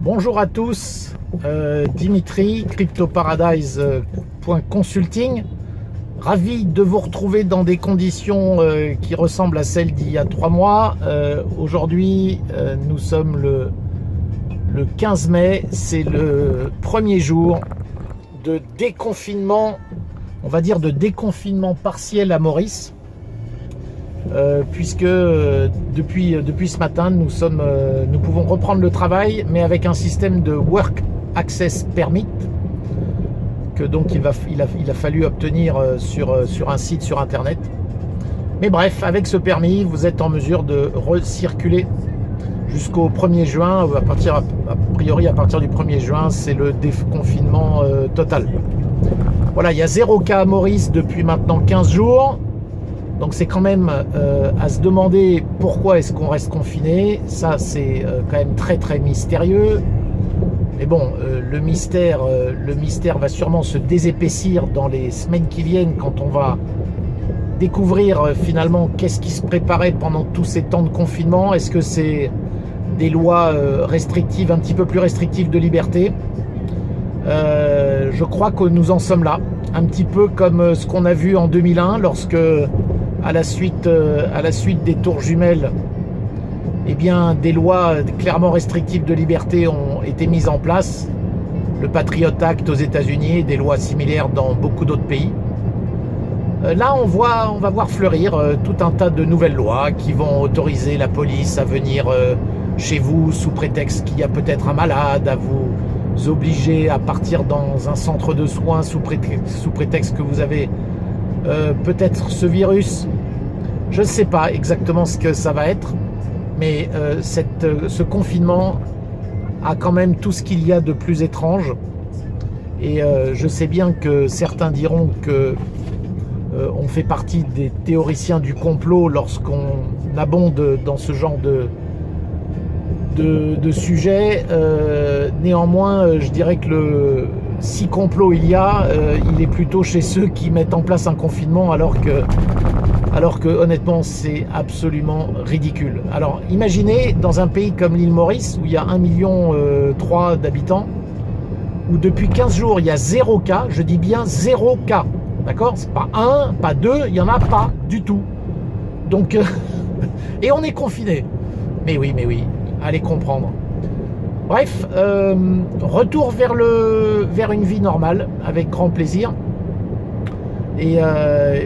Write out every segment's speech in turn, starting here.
Bonjour à tous, Dimitri, CryptoParadise.consulting. Ravi de vous retrouver dans des conditions qui ressemblent à celles d'il y a 3 mois. Aujourd'hui, nous sommes le 15 mai, c'est le premier jour de déconfinement, on va dire de déconfinement partiel à Maurice. Puisque depuis ce matin nous pouvons reprendre le travail, mais avec un système de Work Access Permit que donc il a fallu obtenir sur un site sur internet. Mais bref, avec ce permis vous êtes en mesure de recirculer jusqu'au 1er juin. A priori à partir du 1er juin c'est le déconfinement total. Voilà, il y a 0 cas à Maurice depuis maintenant 15 jours. Donc c'est quand même à se demander pourquoi est-ce qu'on reste confiné. Ça c'est quand même très très mystérieux. Mais bon, le mystère va sûrement se désépaissir dans les semaines qui viennent, quand on va découvrir finalement qu'est-ce qui se préparait pendant tous ces temps de confinement. Est-ce que c'est des lois restrictives, un petit peu plus restrictives de liberté? Je crois que nous en sommes là, un petit peu comme ce qu'on a vu en 2001 lorsque à la suite des tours jumelles, eh bien, des lois clairement restrictives de liberté ont été mises en place. Le Patriot Act aux États-Unis et des lois similaires dans beaucoup d'autres pays. Là, on va voir fleurir tout un tas de nouvelles lois qui vont autoriser la police à venir chez vous sous prétexte qu'il y a peut-être un malade, à vous obliger à partir dans un centre de soins sous prétexte que vous avez peut-être ce virus. Je ne sais pas exactement ce que ça va être, mais ce confinement a quand même tout ce qu'il y a de plus étrange. Et je sais bien que certains diront que on fait partie des théoriciens du complot lorsqu'on abonde dans ce genre de sujet. Néanmoins, je dirais que si complot il y a, il est plutôt chez ceux qui mettent en place un confinement, alors que honnêtement c'est absolument ridicule. Alors imaginez dans un pays comme l'île Maurice où il y a 1,3 million d'habitants, où depuis 15 jours il y a 0 cas, je dis bien 0 cas, d'accord? C'est pas 1, pas 2, il n'y en a pas du tout. Donc et on est confiné. Mais oui, allez comprendre. Bref, retour vers une vie normale, avec grand plaisir. Et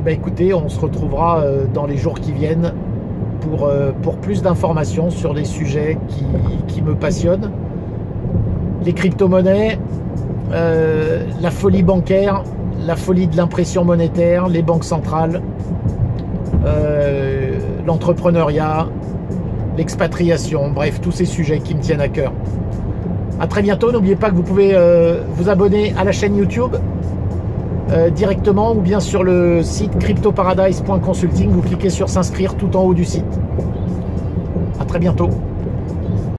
écoutez, on se retrouvera dans les jours qui viennent pour plus d'informations sur les sujets qui me passionnent. Les crypto-monnaies, la folie bancaire, la folie de l'impression monétaire, les banques centrales, l'entrepreneuriat, l'expatriation, bref, tous ces sujets qui me tiennent à cœur. A très bientôt. N'oubliez pas que vous pouvez vous abonner à la chaîne YouTube directement, ou bien sur le site CryptoParadise.consulting. Vous cliquez sur s'inscrire tout en haut du site. A très bientôt.